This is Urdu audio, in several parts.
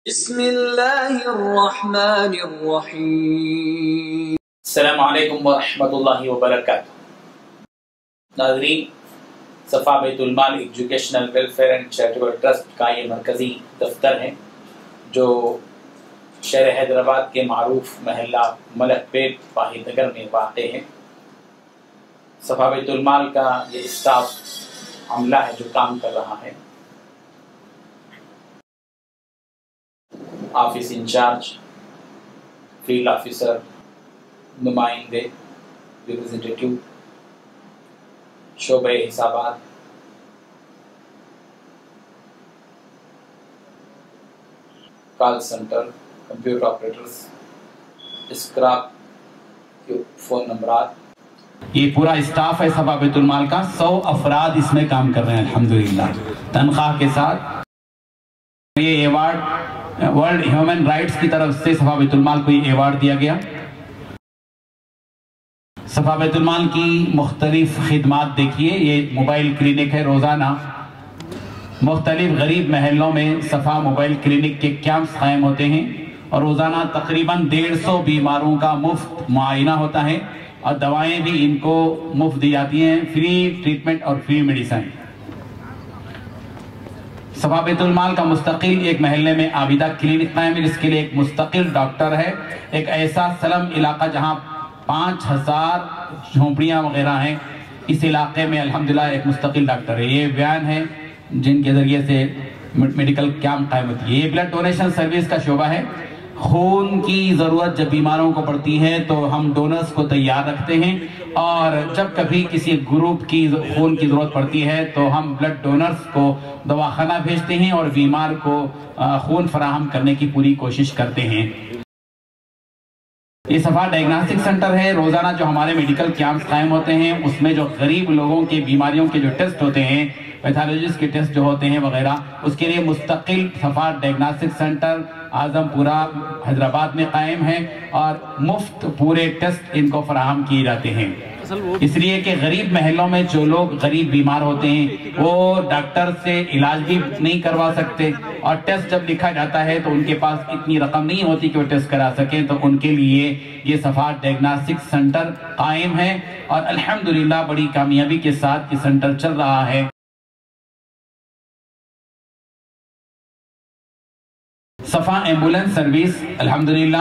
بسم اللہ الرحمن الرحیم۔ السلام علیکم ورحمۃ اللہ وبرکاتہ۔ ناظرین، صفا بیت المال educational welfare and charitable trust کا یہ مرکزی دفتر ہے جو شہر حیدرآباد کے معروف محلہ ملک پیٹ واحد نگر میں واقع ہے۔ صفا بیت المال کا یہ اسٹاف عملہ ہے جو کام کر رہا ہے۔ آفس انچارج، فیلڈ آفیسر، نمائندے، ریپرزنٹیٹیو، شعبہ حسابات، کال سینٹر، کمپیوٹر آپریٹرز، اسکراپ کے فون نمبرات، یہ پورا اسٹاف ہے صفا بیت المال کا۔ 100 افراد اس میں کام کر رہے ہیں الحمدللہ تنخواہ کے ساتھ۔ یہ ایوارڈ ورلڈ ہیومن رائٹس کی طرف سے صفا بیت المال کو یہ ایوارڈ دیا گیا۔ صفا بیت المال کی مختلف خدمات دیکھیے، یہ موبائل کلینک ہے۔ روزانہ مختلف غریب محلوں میں صفا موبائل کلینک کے کیمپس قائم ہوتے ہیں اور روزانہ تقریباً 150 بیماروں کا مفت معائنہ ہوتا ہے اور دوائیں بھی ان کو مفت دی جاتی ہیں، فری ٹریٹمنٹ اور فری میڈیسن۔ صفا بیت المال کا مستقل ایک محلے میں عابدہ کلینک قائم ہے، جس کے لیے ایک مستقل ڈاکٹر ہے۔ ایک ایسا سلم علاقہ جہاں 5000 جھونپڑیاں وغیرہ ہیں، اس علاقے میں الحمدللہ ایک مستقل ڈاکٹر ہے۔ یہ وین ہے جن کے ذریعے سے میڈیکل کیمپ قائم ہوتی ہے۔ یہ بلڈ ڈونیشن سروس کا شعبہ ہے۔ خون کی ضرورت جب بیماروں کو پڑتی ہے تو ہم ڈونرز کو تیار رکھتے ہیں، اور جب کبھی کسی گروپ کی خون کی ضرورت پڑتی ہے تو ہم بلڈ ڈونرز کو دواخانہ بھیجتے ہیں اور بیمار کو خون فراہم کرنے کی پوری کوشش کرتے ہیں۔ یہ صفا ڈائگناسٹک سینٹر ہے۔ روزانہ جو ہمارے میڈیکل کیمپس قائم ہوتے ہیں اس میں جو غریب لوگوں کے بیماریوں کے جو ٹیسٹ ہوتے ہیں، پیتھالوجسٹ کے ٹیسٹ جو ہوتے ہیں وغیرہ، اس کے لیے مستقل صفا ڈائگناسٹک سینٹر اعظم پورہ حیدرآباد میں قائم ہے اور مفت پورے ٹیسٹ ان کو فراہم کیے جاتے ہیں، اس لیے کہ غریب محلوں میں جو لوگ غریب بیمار ہوتے ہیں وہ ڈاکٹر سے علاج بھی نہیں کروا سکتے، اور ٹیسٹ جب لکھا جاتا ہے تو ان کے پاس اتنی رقم نہیں ہوتی کہ وہ ٹیسٹ کرا سکیں، تو ان کے لیے یہ صفا ڈائگناسٹک سینٹر قائم ہے اور الحمدللہ بڑی کامیابی کے ساتھ یہ سینٹر چل رہا ہے۔ صفا ایمبولنس سروس الحمدللہ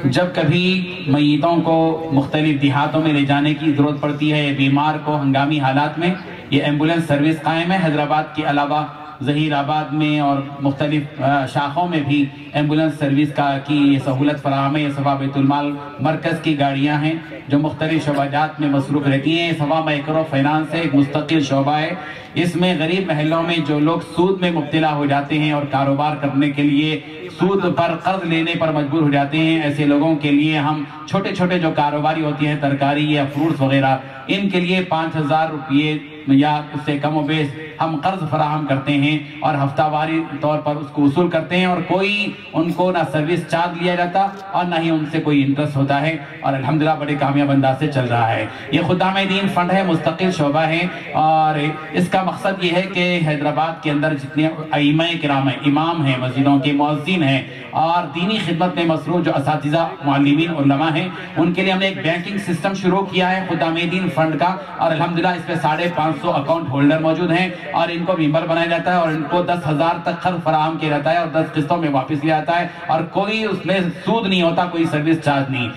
جب کبھی میتوں کو مختلف دیہاتوں میں لے جانے کی ضرورت پڑتی ہے، بیمار کو ہنگامی حالات میں، یہ ایمبولنس سروس قائم ہے۔ حیدرآباد کے علاوہ ظہیر آباد میں اور مختلف شاخوں میں بھی ایمبولنس سروس کی سہولت فراہم ہے۔ یہ صفا بیت المال مرکز کی گاڑیاں ہیں جو مختلف شعبات میں مصروف رہتی ہیں۔ صفا مائکرو فائنانس ہے، ایک مستقل شعبہ ہے۔ اس میں غریب محلوں میں جو لوگ سود میں مبتلا ہو جاتے ہیں اور کاروبار کرنے کے لیے سود پر قرض لینے پر مجبور ہو جاتے ہیں، ایسے لوگوں کے لیے ہم چھوٹے چھوٹے جو کاروباری ہوتی ہیں، ترکاری یا فروٹس وغیرہ، ان کے لیے 5000 روپے یا اس سے کم و بیش ہم قرض فراہم کرتے ہیں اور ہفتہ واری طور پر اس کو وصول کرتے ہیں، اور کوئی ان کو نہ سروس چارج لیا جاتا اور نہ ہی ان سے کوئی انٹرسٹ ہوتا ہے، اور الحمدللہ بڑے کامیاب انداز سے چل رہا ہے۔ یہ خدام دین فنڈ ہے، مستقل شعبہ ہے، اور اس کا مقصد یہ ہے کہ حیدرآباد کے اندر جتنے ائمہ کرام ہیں، امام ہیں، مسجدوں کے مؤذن ہیں اور دینی خدمت میں مصروف جو اساتذہ، معلمین، علماء ہیں، ان کے لیے ہم نے ایک بینکنگ سسٹم شروع کیا ہے خدام دین فنڈ کا، اور الحمدللہ اس میں 550 اکاؤنٹ ہولڈر موجود ہیں، اور ان کو ممبر بنایا جاتا ہے اور ان کو 10,000 تک قرض فراہم کیا جاتا ہے اور 10 قسطوں میں واپس لیا جاتا ہے، اور کوئی اس میں سود نہیں ہوتا، کوئی سروس چارج نہیں۔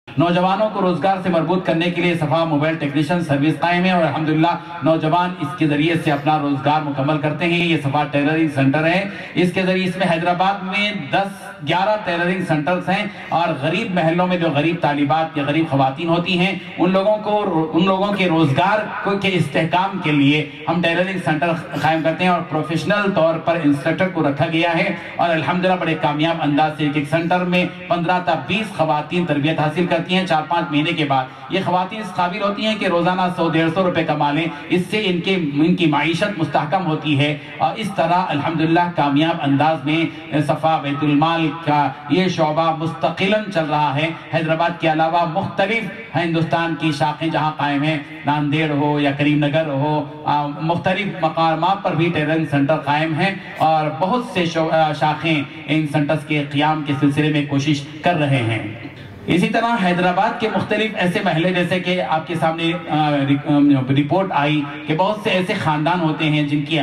نوجوانوں کو روزگار سے مربوط کرنے کے لیے صفا موبائل ٹیکنیشین سروس قائم ہے اور الحمدللہ نوجوان اس کے ذریعے سے اپنا روزگار مکمل کرتے ہیں۔ یہ صفا ٹیلرنگ سینٹر ہے، اس کے ذریعے اس میں حیدرآباد میں 11 ٹیلرنگ سینٹرز ہیں، اور غریب محلوں میں جو غریب طالبات یا غریب خواتین ہوتی ہیں ان لوگوں کے روزگار کے استحکام کے لیے ہم ٹیلرنگ سینٹر قائم کرتے ہیں، اور پروفیشنل طور پر انسٹرکٹر کو رکھا گیا ہے، اور الحمدللہ بڑے کامیاب انداز سے ایک سینٹر میں 15 تا 20 خواتین تربیت حاصل کرتی ہیں۔ 4-5 مہینے کے بعد یہ خواتین اس قابل ہوتی ہیں کہ روزانہ 100-150 روپے کما لیں، اس سے ان کی معیشت مستحکم ہوتی ہے، اور اس طرح الحمدللہ کامیاب انداز میں صفا بیت المال مال کا یہ شعبہ مستقلاً چل رہا ہے۔ حیدرآباد کے علاوہ مختلف ہندوستان کی شاخیں جہاں قائم ہیں، ناندیڑ ہو یا کریم نگر ہو، مختلف مقامات پر بھی ٹیلرنگ سینٹر قائم ہیں اور بہت سے شاخیں ان سینٹرز کے قیام کے سلسلے میں کوشش کر رہے ہیں۔ اسی طرح حیدرآباد کے مختلف ایسے محلے، جیسے کہ آپ کے سامنے رپورٹ آئی کہ بہت سے ایسے خاندان ہوتے ہیں جن کی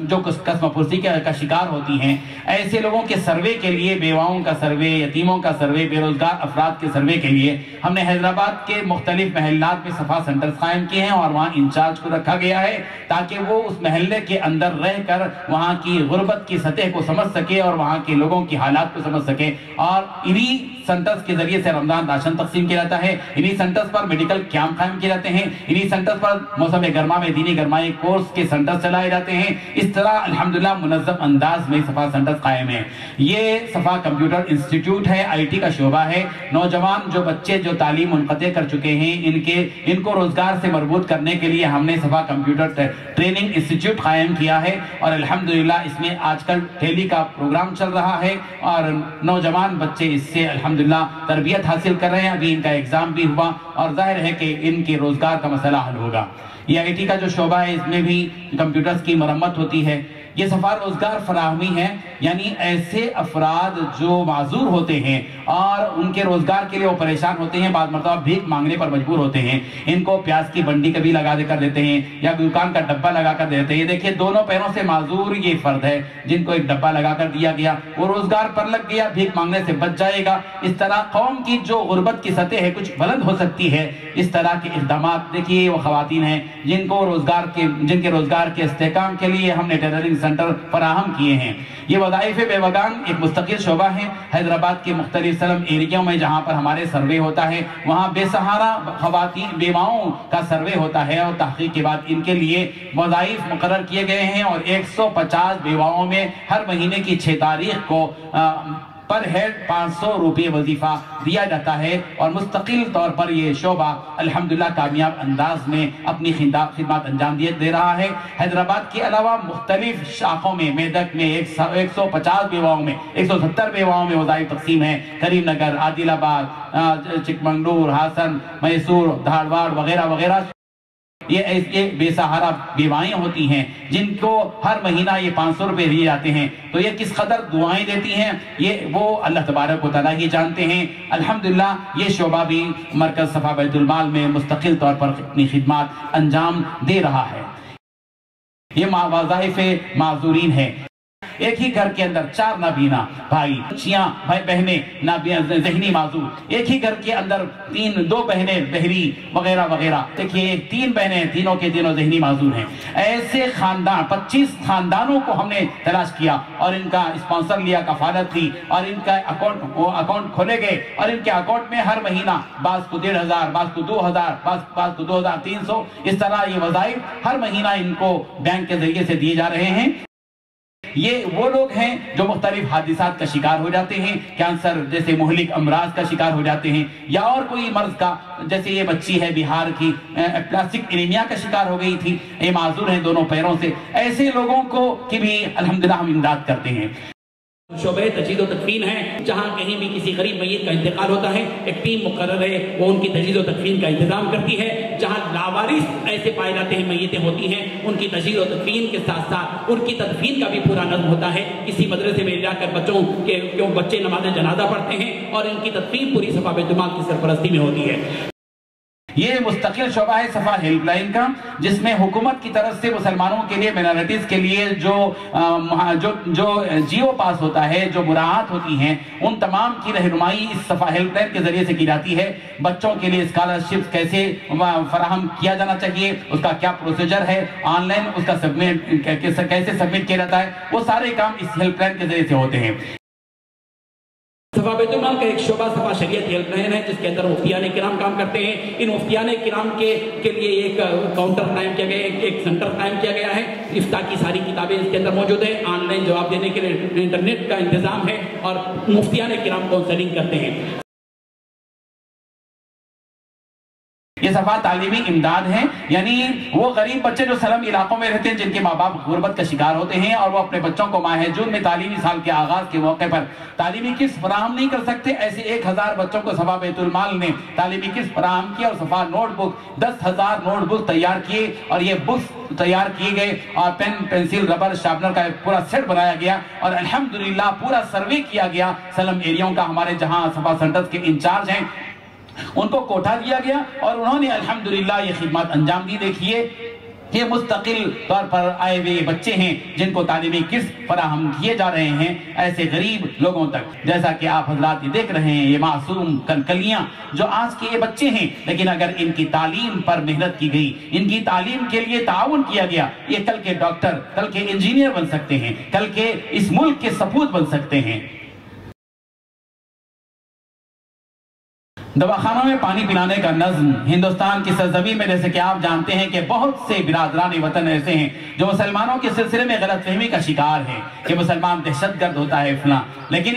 جو قسم پرسی کا شکار ہوتی ہیں، ایسے لوگوں کے سروے کے لیے، بیواؤں کا سروے، یتیموں کا سروے، بے روزگار افراد کے سروے کے لیے ہم نے حیدرآباد کے مختلف محلات میں صفا سینٹرز قائم کیے ہیں اور وہاں انچارج کو رکھا گیا ہے تاکہ وہ اس محلے کے اندر رہ کر وہاں کی غربت کی سطح کو سمجھ سکے اور وہاں کے لوگوں کی حالات کو سمجھ سکے۔ اور انہی سینٹرز کے ذریعے سے رمضان راشن تقسیم کیا جاتا ہے، انہی سینٹرز پر میڈیکل کیمپ قائم کیے جاتے ہیں، انہی سینٹرز پر موسم گرما میں دینی گرمائی کورس کے سینٹرز چلائے جاتے ہیں۔ اس طرح الحمدللہ منظم انداز میں صفا سینٹرز قائم ہیں۔ یہ صفا کمپیوٹر انسٹیٹیوٹ ہے، آئی ٹی کا شعبہ ہے۔ نوجوان جو بچے جو تعلیم منقطع کر چکے ہیں ان کو روزگار سے مربوط کرنے کے لیے ہم نے صفا کمپیوٹر ٹریننگ انسٹیٹیوٹ قائم کیا ہے اور الحمدللہ اس میں آج کل ٹیلی کا پروگرام چل رہا ہے اور نوجوان بچے اس سے الحمدللہ تربیت حاصل کر رہے ہیں۔ ابھی ان کا ایگزام بھی ہوا اور ظاہر ہے کہ ان کے روزگار کا مسئلہ حل ہوگا۔ یہ آئی ٹی کا جو شعبہ ہے اس میں بھی کمپیوٹرز کی مرمت ہوتی ہے۔ یہ صفا روزگار فراہمی ہے، یعنی ایسے افراد جو معذور ہوتے ہیں اور ان کے روزگار کے لیے وہ پریشان ہوتے ہیں، بعض مرتبہ بھیک مانگنے پر مجبور ہوتے ہیں، ان کو پیاز کی بنڈی کبھی لگا کر دیتے ہیں یا دکان کا ڈبہ لگا کر دیتے ہیں۔ یہ دیکھیں دونوں پیروں سے معذور یہ فرد ہے جن کو ایک ڈبہ لگا کر دیا گیا، وہ روزگار پر لگ گیا، بھیک مانگنے سے بچ جائے گا۔ اس طرح قوم کی جو غربت کی سطح ہے کچھ بلند ہو سکتی ہے۔ اس طرح کے اقدامات، دیکھیے وہ خواتین ہیں جن کے روزگار کے استحکام کے لیے ہم نے ٹیلرنگ سینٹر فراہم کیے ہیں۔ یہ وظائف بیوگان ایک مستقل شعبہ ہے۔ حیدرآباد کے مختلف سلم ایریوں میں جہاں پر ہمارے سروے ہوتا ہے وہاں بے سہارا خواتین بیواؤں کا سروے ہوتا ہے اور تحقیق کے بعد ان کے لیے وظائف مقرر کیے گئے ہیں اور 150 بیواؤں میں ہر مہینے کی 6 تاریخ کو پر ہیڈ 500 روپے وظیفہ دیا جاتا ہے اور مستقل طور پر یہ شعبہ الحمدللہ کامیاب انداز میں اپنی خدمات انجام دے رہا ہے۔ حیدرآباد کے علاوہ مختلف شاخوں میں، میدک میں 150 بیواؤں میں 170 بیواؤں میں وظائف تقسیم ہیں، کریم نگر، عادل آباد، چکمنگلور، ہاسن، میسور، دھارواڑ وغیرہ وغیرہ۔ یہ بے سہارا بیوائیں ہوتی ہیں جن کو ہر مہینہ یہ 500 روپے دیے جاتے ہیں، تو یہ کس قدر دعائیں دیتی ہیں یہ وہ اللہ تبارک و تعالیٰ ہی جانتے ہیں۔ الحمدللہ یہ شعبہ بھی مرکز صفا بیت المال میں مستقل طور پر اپنی خدمات انجام دے رہا ہے۔ یہ وظائف معذورین ہیں۔ ایک ہی گھر کے اندر 4 نابینا بھائی، بچیاں، بہنیں ذہنی معذور، ایک ہی گھر کے اندر 2 بہنیں بہری وغیرہ وغیرہ، دیکھیے 3 بہنیں، تینوں کے تینوں ذہنی معذور ہیں۔ ایسے خاندان 25 خاندانوں کو ہم نے تلاش کیا اور ان کا اسپانسر لیا، کفالت لی اور ان کا اکاؤنٹ کھولے گئے اور ان کے اکاؤنٹ میں ہر مہینہ بعض کو 1500، بعض کو 2000، بعض کو 2300، اس طرح یہ وظائف ہر مہینہ ان کو بینک کے ذریعے سے دیے جا رہے ہیں۔ یہ وہ لوگ ہیں جو مختلف حادثات کا شکار ہو جاتے ہیں، کینسر جیسے مہلک امراض کا شکار ہو جاتے ہیں یا اور کوئی مرض کا، جیسے یہ بچی ہے بہار کی پلاسٹک انیمیا کا شکار ہو گئی تھی، یہ معذور ہیں دونوں پیروں سے، ایسے لوگوں کو کی بھی الحمدللہ ہم امداد کرتے ہیں۔ شعبہ تجہیز و تدفین ہے، جہاں کہیں بھی کسی غریب میت کا انتقال ہوتا ہے ایک ٹیم مقرر ہے، وہ ان کی تجہیز و تدفین کا انتظام کرتی ہے۔ جہاں لاوارث ایسے پائے جاتے ہیں، میتیں ہوتی ہیں، ان کی تجہیز و تدفین کے ساتھ ساتھ ان کی تدفین کا بھی پورا نظم ہوتا ہے۔ کسی مدرسے میں جا کر بچے نماز جنازہ پڑھتے ہیں اور ان کی تدفین پوری صفا بیت المال کی سرپرستی میں ہوتی ہے۔ یہ مستقل شعبہ ہے صفا ہیلپ لائن کا، جس میں حکومت کی طرف سے مسلمانوں کے لیے، مینارٹیز کے لیے جو جیو پاس ہوتا ہے، جو مراعات ہوتی ہیں، ان تمام کی رہنمائی اس صفا ہیلپ لائن کے ذریعے سے کی جاتی ہے۔ بچوں کے لیے اسکالرشپ کیسے فراہم کیا جانا چاہیے، اس کا کیا پروسیجر ہے، آن لائن اس کا کیسے سبمٹ کیا جاتا ہے، وہ سارے کام اس ہیلپ لائن کے ذریعے سے ہوتے ہیں۔ صفا بیت المال کا ایک شعبہ صفا شریعت ہیلپ لائن ہے، جس کے اندر مفتیان کرام کام کرتے ہیں۔ ان مفتیان کرام کے لیے ایک کاؤنٹر قائم کیا گیا ہے، ایک سینٹر قائم کیا گیا ہے۔ افتاء کی ساری کتابیں اس کے اندر موجود ہیں، آن لائن جواب دینے کے لیے انٹرنیٹ کا انتظام ہے اور مفتیان کرام کاؤنسلنگ کرتے ہیں۔ یہ صفحہ تعلیمی امداد ہے، یعنی وہ غریب بچے جو سلم علاقوں میں رہتے ہیں، جن کے ماں باپ غربت کا شکار ہوتے ہیں اور وہ اپنے بچوں کو ماہ جون میں تعلیمی سال کے آغاز کے موقع پر تعلیمی قسط فراہم نہیں کر سکتے، ایسے 1000 بچوں کو صفحہ بیت المال نے تعلیمی قسط فراہم کیا اور صفحہ نوٹ بک 10,000 نوٹ بک تیار کیے، اور یہ بکس تیار کیے گئے اور پین پینسل ربر شارپنر کا ایک پورا سیٹ بنایا گیا، اور الحمدللہ پورا سروے کیا گیا سلم ایریوں کا۔ ہمارے جہاں صفحہ سینٹرز کے انچارج ہیں ان کو کوٹا دیا گیا اور انہوں نے الحمدللہ یہ خدمات انجام دی۔ دیکھیے یہ مستقل طور پر آئے ہوئے بچے ہیں جن کو تعلیمی قسط فراہم کیے جا رہے ہیں ایسے غریب لوگوں تک، جیسا کہ آپ حضرات یہ دیکھ رہے ہیں، یہ معصوم کلکلیاں جو آج کے یہ بچے ہیں، لیکن اگر ان کی تعلیم پر محنت کی گئی، ان کی تعلیم کے لیے تعاون کیا گیا، یہ کل کے ڈاکٹر، کل کے انجینئر بن سکتے ہیں، کل کے اس ملک کے سپوت بن سکتے ہیں۔ دواخانوں میں پانی پلانے کا نظم ہندوستان کی سرزمین میں، جیسے کہ آپ جانتے ہیں کہ بہت سے برادران وطن ایسے ہیں جو مسلمانوں کے سلسلے میں غلط فہمی کا شکار ہیں کہ مسلمان دہشت گرد ہوتا ہے فلاں، لیکن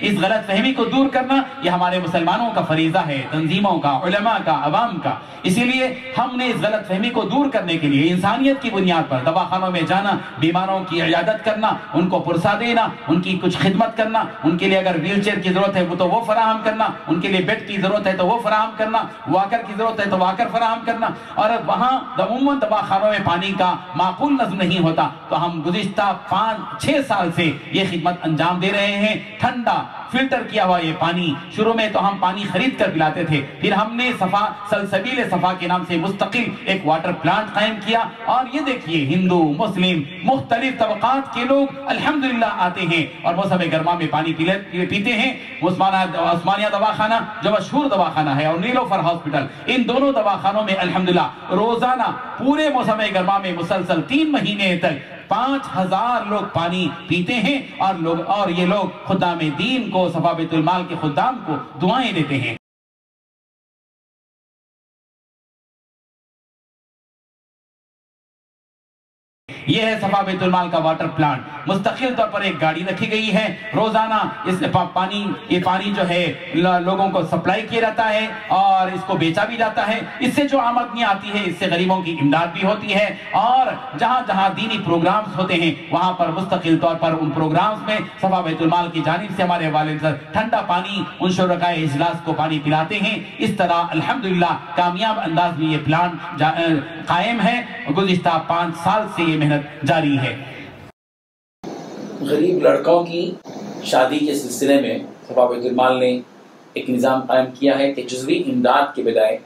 اس غلط فہمی کو دور کرنا یہ ہمارے مسلمانوں کا فریضہ ہے، تنظیموں کا، علماء کا، عوام کا۔ اسی لیے ہم نے اس غلط فہمی کو دور کرنے کے لیے انسانیت کی بنیاد پر دواخانوں میں جانا، بیماروں کی عیادت کرنا، ان کو پرسہ دینا، ان کی کچھ خدمت کرنا، ان کے لیے اگر ویل چیئر کی ضرورت ہے وہ تو وہ فراہم کرنا، ان کے لیے بیڈ کی ضرورت ہے تو وہ فراہم کرنا، واکر کی ضرورت ہے تو واکر فراہم کرنا۔ اور وہاں عموماً دواخانوں میں پانی کا معقول نظم نہیں ہوتا، تو ہم گزشتہ 5-6 سال سے یہ خدمت انجام دے رہے ہیں۔ ٹھنڈا فلٹر کیا ہوا یہ پانی، شروع میں تو ہم پانی خرید کر پلاتے تھے، پھر ہم نے صفا سلسبیل صفا کے نام سے مستقل ایک واٹر پلانٹ قائم کیا، اور یہ دیکھیے ہندو مسلم مختلف طبقات کے لوگ الحمدللہ آتے ہیں اور موسم گرما میں پانی پیتے ہیں۔ عثمانیہ دواخانہ جو مشہور دواخانہ ہے اور نیلوفر ہاسپٹل، ان دونوں دواخانوں میں الحمدللہ روزانہ پورے موسم گرما میں مسلسل 3 مہینے تک 5000 لوگ پانی پیتے ہیں، اور یہ لوگ خدام دین کو، صفحہ بیت المال کے خدام کو دعائیں دیتے ہیں۔ یہ ہے صفحہ بیت المال کا واٹر پلانٹ، مستقل طور پر ایک گاڑی رکھی گئی ہے، روزانہ اس یہ پانی جو ہے لوگوں کو سپلائی کیا جاتا ہے اور اس کو بیچا بھی جاتا ہے۔ اس سے جو آمدنی آتی ہے اس سے غریبوں کی امداد بھی ہوتی ہے، اور جہاں جہاں دینی پروگرامز ہوتے ہیں وہاں پر مستقل طور پر ان پروگرامز میں صفحہ بیت المال کی جانب سے ہمارے والد ٹھنڈا پانی ان شرکائے اجلاس کو پانی پلاتے ہیں۔ اس طرح الحمدللہ کامیاب انداز میں یہ پلانٹ قائم ہے، گزشتہ 5 سال سے یہ محنت جاری ہے۔ غریب لڑکوں کی شادی کے سلسلے میں صفحہ بیت المال نے ایک نظام قائم کیا ہے کہ جزوی امداد کے بجائے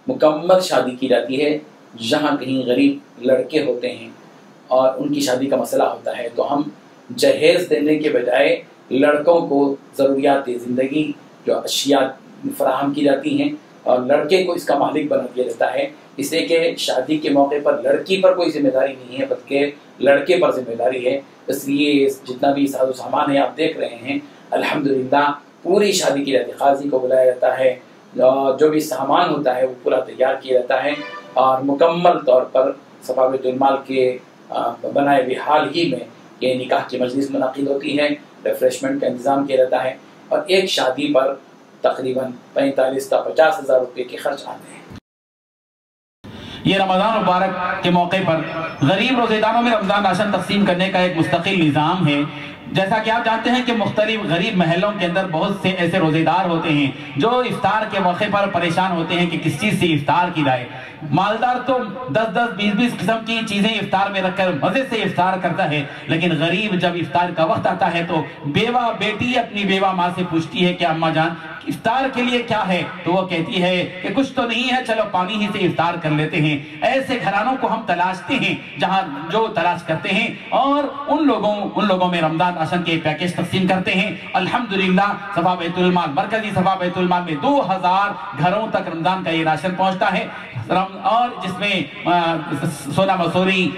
مکمل شادی کی جاتی ہے۔ جہاں کہیں غریب لڑکے ہوتے ہیں اور ان کی شادی کا مسئلہ ہوتا ہے تو ہم جہیز دینے کے بجائے لڑکوں کو ضروریات زندگی جو اشیاء فراہم کی جاتی ہیں اور لڑکے کو اس کا مالک بنا دیا جاتا ہے، اس لیے کہ شادی کے موقع پر لڑکی پر کوئی ذمہ داری نہیں ہے بلکہ لڑکے پر ذمہ داری ہے۔ اس لیے جتنا بھی ساز و سامان ہے آپ دیکھ رہے ہیں الحمدللہ پوری شادی کی جاتی ہے، قاضی کو بلایا جاتا ہے، جو بھی سامان ہوتا ہے وہ پورا تیار کیا جاتا ہے، اور مکمل طور پر صفحہ بیت المال کے بنائے ہوئے حال ہی میں یہ نکاح کی مجلس منعقد ہوتی ہے، ریفریشمنٹ کا انتظام کیا جاتا ہے، اور ایک شادی پر تقریباً 45 تا 50 ہزار روپے کے خرچ آتے ہیں۔ یہ رمضان مبارک کے موقع پر غریب روزے داروں میں رمضان راشن تقسیم کرنے کا ایک مستقل نظام ہے۔ جیسا کہ آپ جانتے ہیں کہ مختلف غریب محلوں کے اندر بہت سے ایسے روزے دار ہوتے ہیں جو افطار کے موقع پر پریشان ہوتے ہیں کہ کس چیز سے افطار کی جائے۔ مالدار تو 10-10 20-20 قسم کی چیزیں افطار میں رکھ کر مزے سے افطار کرتا ہے، لیکن غریب جب افطار کا وقت آتا ہے تو بیوہ بیٹی اپنی بیوہ ماں سے پوچھتی ہے کہ اماں جان افطار کے لیے کیا ہے، تو وہ کہتی ہے کہ کچھ تو نہیں ہے، چلو پانی ہی سے افطار کر لیتے ہیں۔ ایسے گھرانوں کو ہم تلاشتے ہیں جہاں جو تلاش کرتے ہیں، اور ان لوگوں میں رمضان راشن کے پیکج تقسیم کرتے ہیں۔ الحمدللہ صفحہ بیت المال، مرکزی صفحہ بیت المال میں 2000 گھروں تک رمضان کا یہ راشن پہنچتا ہے، اور جس میں سونا مسوری،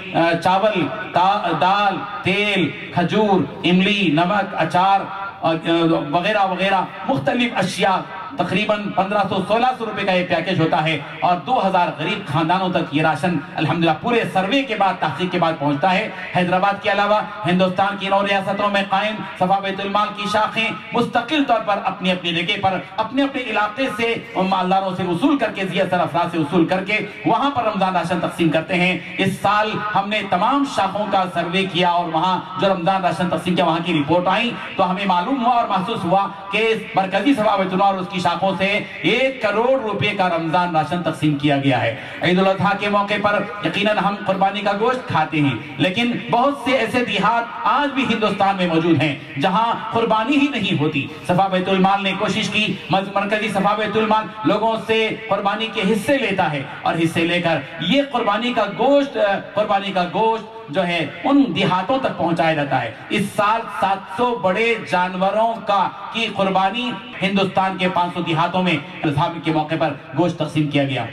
چاول، دال، تیل، کھجور، املی، نمک، اچار وغیرہ وغیرہ مختلف اشیاء تقریباً 1500-1600 روپے کا یہ پیکیج ہوتا ہے اور 2000 غریب خاندانوں تک یہ راشن الحمدللہ پورے سروے کے بعد تحقیق کے بعد پہنچتا ہے۔ حیدرآباد کے علاوہ ہندوستان کی 9 ریاستوں میں قائم صفا بیت المال کی شاخیں مستقل طور پر اپنی اپنی جگہ پر اپنے اپنے علاقے سے مالداروں سے وصول کر کے ضیاء افراد سے وصول کر کے وہاں پر رمضان راشن تقسیم کرتے ہیں۔ اس سال ہم نے تمام شاخوں کا سروے کیا اور وہاں جو رمضان راشن تقسیم کیا وہاں کی رپورٹ آئی تو ہمیں معلوم ہوا اور محسوس ہوا کہ مرکزی صفا بیت المال اور اس کی شاخوں سے 1 کروڑ روپے کا رمضان راشن تقسیم کیا گیا ہے۔ عید الاضحیٰ کے موقع پر یقیناً ہم قربانی کا گوشت کھاتے ہیں، لیکن بہت سے ایسے دیہات آج بھی ہندوستان میں موجود ہیں جہاں قربانی ہی نہیں ہوتی۔ صفا بیت المال نے کوشش کی، مرکزی صفا بیت المال لوگوں سے قربانی کے حصے لیتا ہے اور حصے لے کر یہ قربانی کا گوشت جو ہے ان دیہاتوں تک پہنچایا جاتا ہے۔ اس سال 700 بڑے جانوروں کی قربانی ہندوستان کے 500 دیہاتوں میں اضحیٰ کے موقع پر گوشت تقسیم کیا گیا۔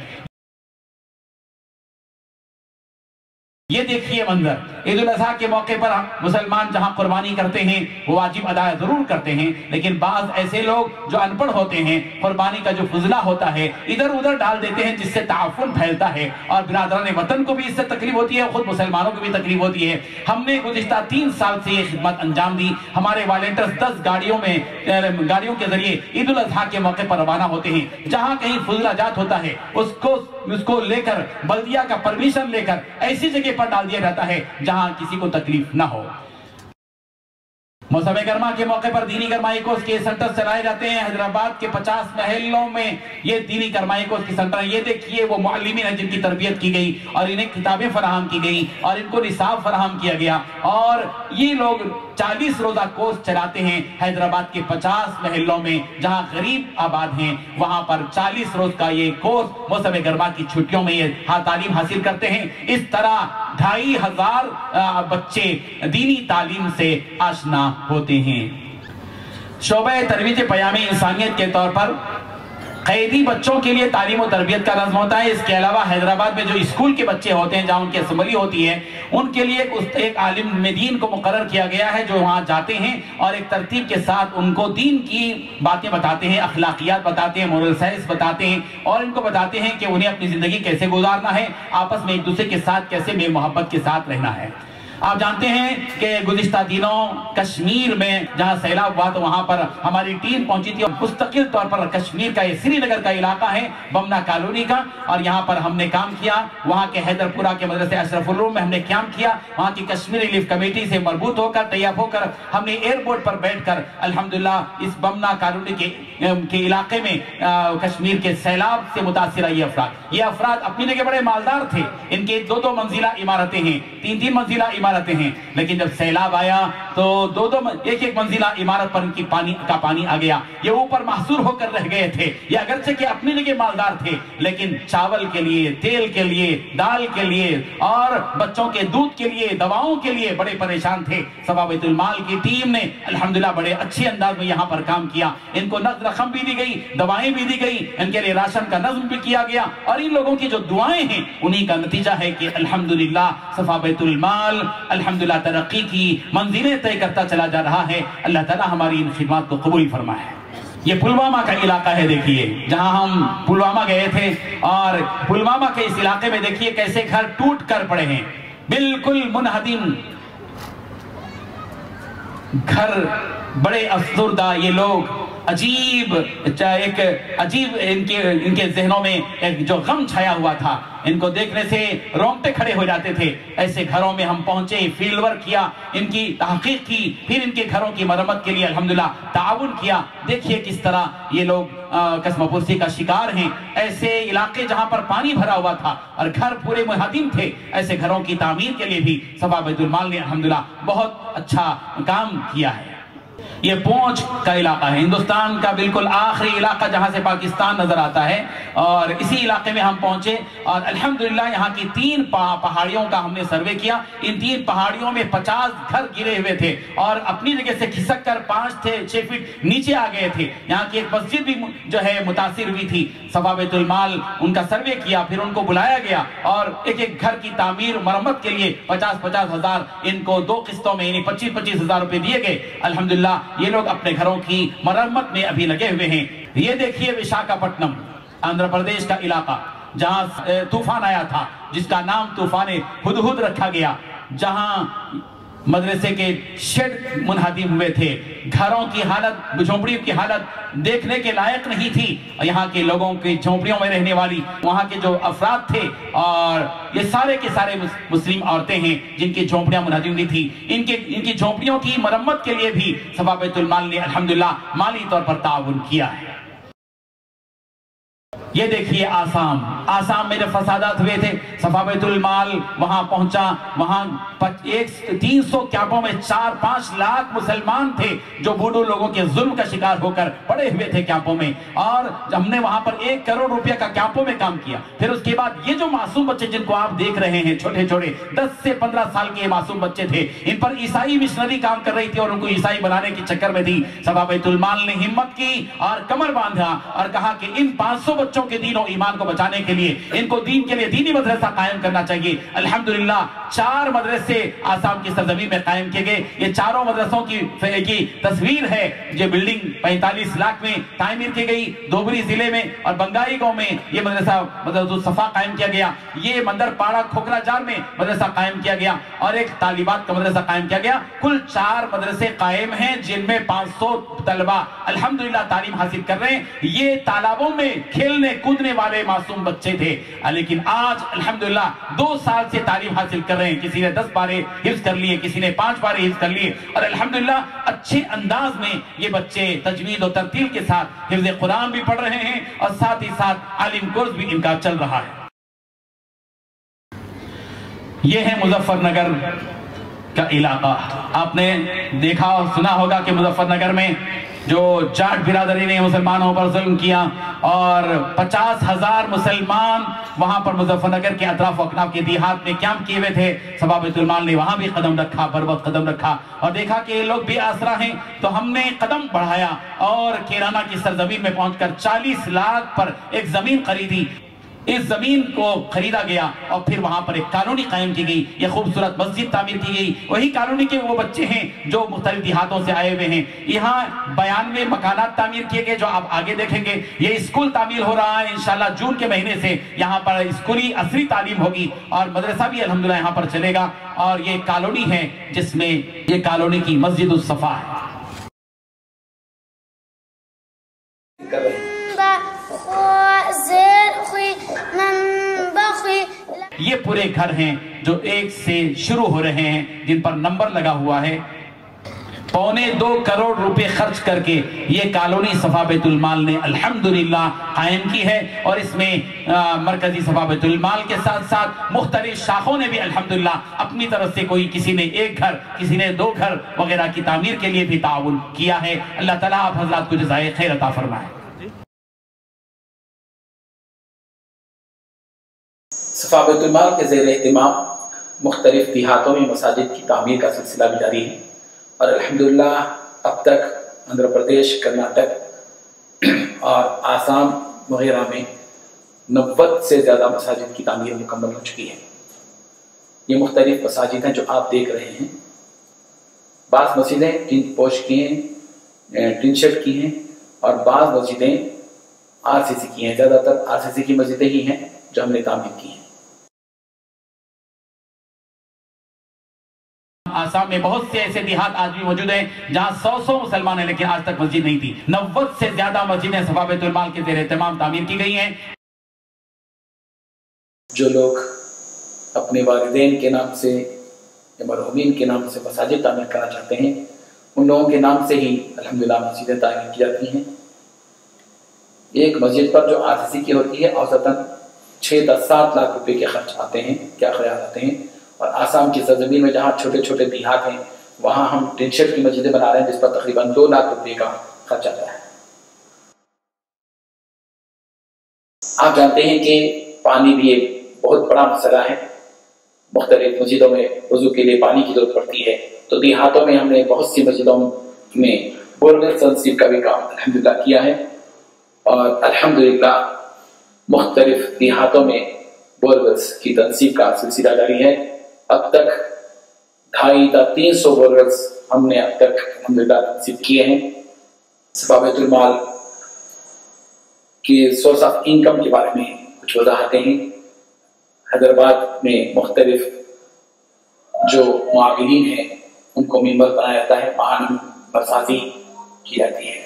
یہ دیکھیے منظر، عید الاضحیٰ کے موقع پر مسلمان جہاں قربانی کرتے ہیں وہ واجب ادا ضرور کرتے ہیں، لیکن بعض ایسے لوگ جو ان پڑھ ہوتے ہیں قربانی کا جو فضلہ ہوتا ہے ادھر ادھر ڈال دیتے ہیں، جس سے تعفن پھیلتا ہے اور برادران وطن کو بھی اس سے تکلیف ہوتی ہے، خود مسلمانوں کو بھی تکلیف ہوتی ہے۔ ہم نے گزشتہ 3 سال سے یہ خدمت انجام دی۔ ہمارے والنٹرز 10 گاڑیوں کے ذریعے عید الاضحیٰ کے موقع پر روانہ ہوتے ہیں۔ جہاں کہیں فضلہ جات ہوتا ہے اس کو لے کر بلدیہ کا پرمیشن لے کر ایسی جگہ پر ڈال دیا جاتا ہے جہاں کسی کو تکلیف نہ ہو۔ موسم گرما کے موقع پر دینی گرمائی کورس کے سنٹر چلائے جاتے ہیں۔ حیدرآباد کے 50 محلوں میں یہ دینی گرمائی کورس کے سنٹر، یہ دیکھیے وہ معلمین ہیں جن کی تربیت کی گئی اور انہیں کتابیں فراہم کی گئی اور ان کو نصاب فراہم کیا گیا اور یہ لوگ 40 روزہ کورس چلاتے ہیں حیدرآباد کے 50 محلوں میں جہاں غریب آباد ہیں، وہاں پر 40 روز کا یہ کورس موسم گرما کی چھٹیوں میں یہ تعلیم حاصل کرتے ہیں۔ اس طرح 2500 بچے دینی تعلیم سے آشنا ہوتے ہیں۔ شعبہ ترویج پیام انسانیت کے طور پر قیدی بچوں کے لیے تعلیم و تربیت کا نظم ہوتا ہے۔ اس کے علاوہ حیدرآباد میں جو اسکول کے بچے ہوتے ہیں جہاں ان کی اسمبلی ہوتی ہے ان کے لیے ایک عالم دین کو مقرر کیا گیا ہے جو وہاں جاتے ہیں اور ایک ترتیب کے ساتھ ان کو دین کی باتیں بتاتے ہیں، اخلاقیات بتاتے ہیں، مورل سائنس بتاتے ہیں اور ان کو بتاتے ہیں کہ انہیں اپنی زندگی کیسے گزارنا ہے، آپس میں ایک دوسرے کے ساتھ کیسے میل محبت کے ساتھ رہنا ہے۔ آپ جانتے ہیں کہ گزشتہ دنوں کشمیر میں جہاں سیلاب ہوا تو وہاں پر ہماری ٹیم پہنچی تھی اور مستقل طور پر کشمیر کا یہ سری نگر کا علاقہ ہے بمنا کالونی کا، اور یہاں پر ہم نے کام کیا۔ وہاں کے حیدر پورہ کے مدرسے اشرف العلوم میں ہم نے کام کیا، وہاں کی کشمیر ریلیف کمیٹی سے مربوط ہو کر طیب ہو کر ہم نے ایئرپورٹ پر بیٹھ کر الحمدللہ اس بمنا کالونی کے علاقے میں کشمیر کے سیلاب سے متاثرہ یہ افراد اپنی جگہ بڑے مالدار تھے، ان کے 2 منزلہ عمارتیں ہیں، 3 منزلہ عمارتیں ہیں، لیکن جب سیلاب آیا تو 1 منزلہ عمارت پر ان کی پانی آ گیا، یہ اوپر محصور ہو کر رہ گئے تھے۔ یہ اگرچہ کہ اپنی جگہ مالدار تھے لیکن چاول کے لیے، تیل کے لیے، دال کے لیے اور بچوں کے دودھ کے لیے، دواؤں کے لیے بڑے پریشان تھے۔ صفا بیت المال کی ٹیم نے الحمدللہ بڑے اچھے انداز میں یہاں پر کام کیا، ان کو نقد رقم بھی دی گئی، دوائیں بھی دی گئی، ان کے لیے راشن کا نظم بھی کیا گیا اور ان لوگوں کی جو دعائیں ہیں انہی کا نتیجہ ہے کہ الحمدللہ صفا بیت المال الحمدللہ ترقی کی منزلیں طے کرتا چلا جا رہا ہے۔ اللہ تعالی ہماری ان خدمات کو قبول فرمائے۔ یہ پلوامہ کا علاقہ ہے، دیکھیے جہاں ہم پلوامہ گئے تھے اور پلوامہ کے اس علاقے میں دیکھیے کیسے گھر ٹوٹ کر پڑے ہیں، بالکل منہدم گھر، بڑے افسردہ یہ لوگ، عجیب ان کے ذہنوں میں ایک جو غم چھایا ہوا تھا، ان کو دیکھنے سے رونگٹے کھڑے ہو جاتے تھے۔ ایسے گھروں میں ہم پہنچے، فیلڈ ورک کیا، ان کی تحقیق کی، پھر ان کے گھروں کی مرمت کے لیے الحمدللہ تعاون کیا۔ دیکھیے کس طرح یہ لوگ قسم پرسی کا شکار ہیں۔ ایسے علاقے جہاں پر پانی بھرا ہوا تھا اور گھر پورے منہدم تھے، ایسے گھروں کی تعمیر کے لیے بھی صفا بیت المال نے الحمدللہ بہت اچھا کام کیا ہے۔ یہ پونچھ کا علاقہ ہے، ہندوستان کا بالکل آخری علاقہ جہاں سے پاکستان نظر آتا ہے، اور اسی علاقے میں ہم پہنچے اور الحمدللہ یہاں کی 3 پہاڑیوں کا ہم نے سروے کیا۔ ان 3 پہاڑیوں میں 50 گھر گرے ہوئے تھے اور اپنی جگہ سے کھسک کر 5-6 فٹ نیچے آ گئے تھے۔ یہاں کی ایک مسجد بھی جو ہے متاثر ہوئی تھی۔ صفا بیت المال ان کا سروے کیا، پھر ان کو بلایا گیا اور ایک گھر کی تعمیر مرمت کے لیے 50,000 ان کو 2 قسطوں میں یعنی 25,000 روپے دیے گئے۔ الحمدللہ الحمدللہ یہ لوگ اپنے گھروں کی مرمت میں ابھی لگے ہوئے ہیں۔ یہ دیکھیے وشاکھاپٹنم آندھرا پردیش کا علاقہ جہاں طوفان آیا تھا، جس کا نام طوفان ہدہد رکھا گیا، جہاں مدرسے کے شیڈ منہدم ہوئے تھے، گھروں کی حالت، جھونپڑیوں کی حالت دیکھنے کے لائق نہیں تھی۔ یہاں کے لوگوں کی جھونپڑیوں میں رہنے والی وہاں کے جو افراد تھے، اور یہ سارے کے سارے مسلم عورتیں ہیں جن کی جھونپڑیاں منہدم نہیں تھی، ان کی جھونپڑیوں کی مرمت کے لیے بھی صفا بیت المال نے الحمدللہ مالی طور پر تعاون کیا ہے۔ یہ دیکھیے آسام میں جب فسادات ہوئے تھے، صفا بیت المال وہاں پہنچا، وہاں 300 کیمپوں میں 4-5 لاکھ مسلمان تھے جو بوڈو لوگوں کے ظلم کا شکار ہو کر پڑے ہوئے تھے کیمپوں میں، اور ہم نے وہاں پر 1 کروڑ روپیہ کا کیمپوں میں کام کیا۔ پھر اس کے بعد یہ جو معصوم بچے جن کو آپ دیکھ رہے ہیں، چھوٹے چھوٹے 10 سے 15 سال کے معصوم بچے تھے، ان پر عیسائی مشنری کام کر رہی تھی اور ان کو عیسائی بنانے کے چکر میں تھی۔ صفا بیت المال نے ہمت کی اور کمر باندھا اور کہا کہ ان 500 بچوں کے دین و ایمان کو بچانے کے لیے ان کو دین کے لیے دینی مدرسہ قائم کرنا چاہیے۔ الحمدللہ 4 مدرسے آسام کی سرزمین میں قائم کیے گئے۔ یہ چاروں مدرسوں کی تصویر ہے۔ یہ بلڈنگ 45 لاکھ میں تعمیر کی گئی، دوبری ضلع میں اور بنگائی گاؤں میں یہ مدرسہ الصفا قائم کیا گیا۔ یہ مندر پاڑا کھوکھرا جار میں مدرسہ قائم کیا گیا اور ایک طالبات کا مدرسہ قائم کیا گیا۔ کل 4 مدرسے قائم ہیں جن میں 500 طلبہ الحمدللہ تعلیم حاصل کر رہے ہیں۔ یہ تالابوں میں کھیلنے کودنے والے معصوم بچے تھے، لیکن آج الحمدللہ 2 سال سے تعلیم حاصل کر رہے ہیں۔ کسی نے 10 پارے حفظ کر لیے، کسی نے 5 پارے حفظ کر لیے، اور الحمدللہ اچھے انداز میں یہ بچے تجوید و ترتیل کے ساتھ حفظ قرآن بھی پڑھ رہے ہیں اور ساتھ ہی ساتھ عالم کورس بھی ان کا چل رہا ہے۔ یہ ہے مظفر نگر کا علاقہ۔ آپ نے دیکھا اور سنا ہوگا کہ مظفر نگر میں جو جاٹ برادری نے مسلمانوں پر ظلم کیا اور 50,000 مسلمان وہاں پر مظفر نگر کے اطراف و اکناف کے دیہات میں کیمپ کیے ہوئے تھے۔ صفا بیت المال نے وہاں بھی قدم رکھا، بر وقت قدم رکھا اور دیکھا کہ یہ لوگ بے آسرا ہیں، تو ہم نے قدم بڑھایا اور کیرانہ کی سرزمین میں پہنچ کر 40 لاکھ پر ایک زمین خریدی۔ اس زمین کو خریدا گیا اور پھر وہاں پر ایک کالونی قائم کی گئی، یہ خوبصورت مسجد تعمیر کی گئی۔ وہی کالونی کے وہ بچے ہیں جو مختلف دیہاتوں سے آئے ہوئے ہیں۔ یہاں 92 مکانات تعمیر کیے گئے جو آپ آگے دیکھیں گے۔ یہ اسکول تعمیر ہو رہا ہے، انشاءاللہ جون کے مہینے سے یہاں پر اسکولی عصری تعلیم ہوگی اور مدرسہ بھی الحمدللہ یہاں پر چلے گا۔ اور یہ کالونی ہے جس میں یہ کالونی کی مسجد الصفا ہے۔ یہ پورے گھر ہیں جو 1 سے شروع ہو رہے ہیں، جن پر نمبر لگا ہوا ہے۔ 1.25 کروڑ روپے خرچ کر کے یہ کالونی صفا بیت المال نے الحمدللہ قائم کی ہے، اور اس میں مرکزی صفا بیت المال کے ساتھ ساتھ مختلف شاخوں نے بھی الحمدللہ اپنی طرف سے کوئی کسی نے 1 گھر، کسی نے 2 گھر وغیرہ کی تعمیر کے لیے بھی تعاون کیا ہے۔ اللہ تعالیٰ آپ حضرات کو جزائے خیر عطا فرمائے۔ صفا بیت المال کے زیر اہتمام مختلف دیہاتوں میں مساجد کی تعمیر کا سلسلہ بھی جاری ہے، اور الحمدللہ اب تک آندھرا پردیش، کرناٹک اور آسام وغیرہ میں 90 سے زیادہ مساجد کی تعمیر مکمل ہو چکی ہے۔ یہ مختلف مساجد ہیں جو آپ دیکھ رہے ہیں۔ بعض مسجدیں ٹین پوش کی ہیں، ٹین شیڈ کی ہیں، اور بعض مسجدیں RCC کی ہیں۔ زیادہ تر RCC کی مسجدیں ہی ہیں جو ہم نے تعمیر کی ہیں۔ آسام میں بہت سے ایسے دیہات آج بھی موجود ہیں جہاں 100 مسلمان ہیں لیکن آج تک مسجد نہیں تھی۔ 90 سے زیادہ مسجدیں صفا بیت المال کے زیر اہتمام تعمیر کی گئی ہیں۔ جو لوگ اپنے والدین کے نام سے یا مرحومین کے نام سے مساجد تعمیر کرنا چاہتے ہیں، ان لوگوں کے نام سے ہی الحمدللہ مسجدیں تعمیر کی جاتی ہیں۔ ایک مسجد پر جو RCC کی ہوتی ہے اوسطاً 6-7 لاکھ روپے کے خرچ آتے ہیں، کیا خیال آتے ہیں، اور آسام کی سرزمین میں جہاں چھوٹے چھوٹے دیہات ہیں وہاں ہم ٹین شیڈ کی مسجدیں بنا رہے ہیں جس پر تقریباً 2 لاکھ روپے کا خرچ آتا ہے۔ آپ جانتے ہیں کہ پانی بھی ایک بہت بڑا مسئلہ ہے، مختلف مسجدوں میں وضو کے لیے پانی کی ضرورت پڑتی ہے، تو دیہاتوں میں ہم نے بہت سی مسجدوں میں بورویل تنصیب کا بھی کام الحمدللہ کیا ہے، اور الحمدللہ مختلف دیہاتوں میں بورویلز کی تنصیب کا سلسلہ جاری ہے۔ اب تک 250 تا 300 بورولز ہم نے اب تک الحمدللہ تنصیب کیے ہیں۔ صفا بیت المال کے سورس آف انکم کے بارے میں کچھ وضاحتیں ہیں۔ حیدرآباد میں مختلف جو معاونین ہیں ان کو ممبر بنایا جاتا ہے، ماہانہ برسازی کی جاتی ہے۔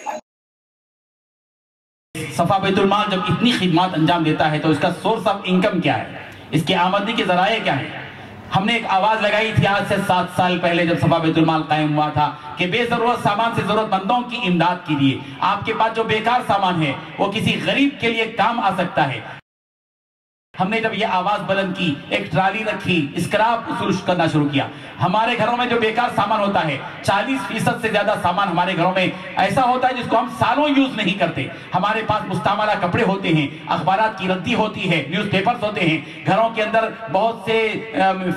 صفا بیت المال جب اتنی خدمات انجام دیتا ہے تو اس کا سورس آف انکم کیا ہے، اس کی آمدنی کے ذرائع کیا ہیں؟ ہم نے ایک آواز لگائی تھی آج سے 7 سال پہلے جب صفا بیت المال قائم ہوا تھا کہ بے ضرورت سامان سے ضرورت مندوں کی امداد کے لیے آپ کے پاس جو بیکار سامان ہے وہ کسی غریب کے لیے کام آ سکتا ہے۔ ہم نے جب یہ آواز بلند کی، ایک ٹرالی رکھی، اسکراپ وصول کرنا شروع کیا۔ ہمارے گھروں میں جو بیکار سامان ہوتا ہے 40% سے زیادہ سامان ہمارے گھروں میں ایسا ہوتا ہے جس کو ہم سالوں یوز نہیں کرتے۔ ہمارے پاس مستعملہ کپڑے ہوتے ہیں، اخبارات کی ردی ہوتی ہے، نیوز پیپرز ہوتے ہیں، گھروں کے اندر بہت سے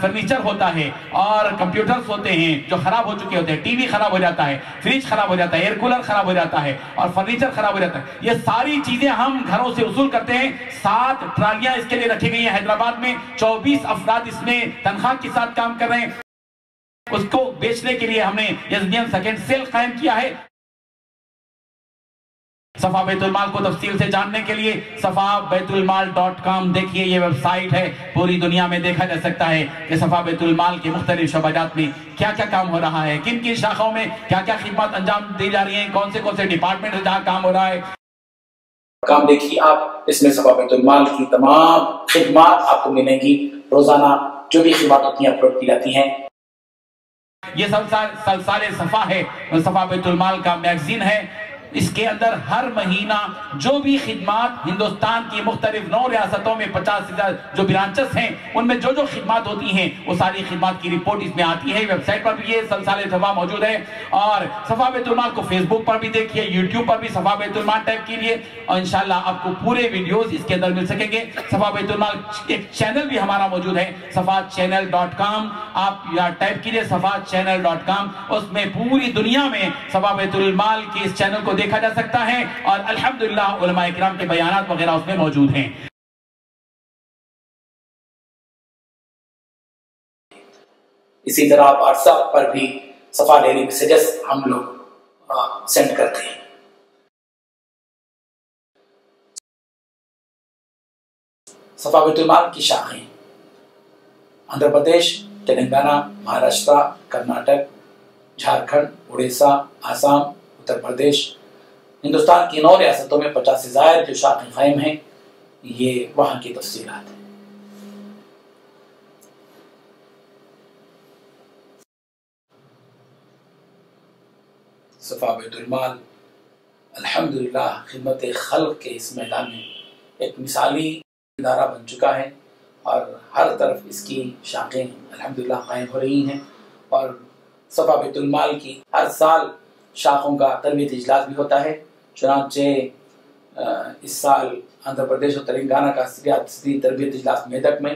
فرنیچر ہوتا ہے اور کمپیوٹرز ہوتے ہیں جو خراب ہو چکے ہوتے ہیں، ٹی وی خراب ہو جاتا ہے، فریج خراب ہو جاتا ہے، ایئر کولر خراب ہو جاتا ہے اور فرنیچر خراب ہو جاتا ہے۔ یہ ساری چیزیں ہم گھروں سے وصول کرتے ہیں۔ 7 ٹرالیاں اس کے لیے رکھی گئی ہیں حیدرآباد میں، 24 افراد اس میں تنخواہ کے ساتھ کام کر رہے ہیں۔ اس کو بیچنے کے لیے ہم نے یزدین سیکنڈ سیل قائم کیا ہے۔ صفا بیت المال کو تفصیل سے جاننے کے لیے صفابیتالمال.com دیکھیے، یہ ویب سائٹ ہے، پوری دنیا میں دیکھا جا سکتا ہے کہ صفا بیت المال کے مختلف شعبات میں کیا کیا کام ہو رہا ہے، کن کن شاخوں میں کیا کیا خدمات انجام دی جا رہی ہیں، کون سے ڈپارٹمنٹ ہے جہاں کام ہو رہا ہے۔ کام دیکھیے آپ، اس میں صفا بیت المال کی تمام خدمات آپ کو ملیں گی۔ روزانہ جو بھی خدمات ہوتی ہیں اپلوڈ کی جاتی ہیں۔ یہ سلسال صفا ہے، صفا بیت المال کا میگزین ہے۔ اس کے اندر ہر مہینہ جو بھی خدمات ہندوستان کی مختلف 9 ریاستوں میں 50 سے زیادہ جو برانچز ہیں ان میں جو خدمات ہوتی ہیں وہ ساری خدمات کی رپورٹ اس میں آتی ہے۔ ویب سائٹ پر بھی یہ سلسال صفا موجود ہے اور صفا بیت المال کو فیس بک پر بھی دیکھیے، یوٹیوب پر بھی صفا بیت المال ٹائپ کیجیے اور انشاءاللہ آپ کو پورے ویڈیوز اس کے اندر مل سکیں گے۔ صفا بیت المال ایک چینل بھی ہمارا موجود ہے، صفاچینل.com، آپ یہاں ٹائپ کیجیے صفاچینل.com، اس میں پوری دنیا میں صفا بیت المال کے اس چینل کو دیکھا جا سکتا ہے اور الحمدللہ علماء اکرام کے بیانات وغیرہ اس میں موجود ہیں۔ اسی طرح واٹس ایپ پر بھی صفا ڈیلی میسیجز ہم لوگ سینڈ کرتے ہیں۔ صفا بیت المال کی شاخیں آندھرا پردیش، تلنگانہ، مہاراشٹر، کرناٹک، جھارکھنڈ، اڑیسہ، آسام، اتر پردیش، ہندوستان کی 9 ریاستوں میں 50 سے زائد جو شاخیں قائم ہیں، یہ وہاں کی تفصیلات ہیں۔ صفا بیت المال الحمدللہ خدمت خلق کے اس میدان میں ایک مثالی ادارہ بن چکا ہے اور ہر طرف اس کی شاخیں الحمدللہ قائم ہو رہی ہیں اور صفا بیت المال کی ہر سال شاخوں کا تربیتی اجلاس بھی ہوتا ہے۔ چنانچہ اس سال آندھرا پردیش اور تلنگانہ کا ریاستی تربیتی اجلاس میدک میں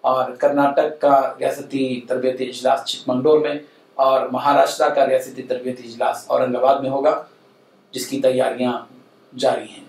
اور کرناٹک کا ریاستی تربیتی اجلاس چکمنگلور میں اور مہاراشٹر کا ریاستی تربیتی اجلاس اورنگ آباد میں ہوگا، جس کی تیاریاں جاری ہیں۔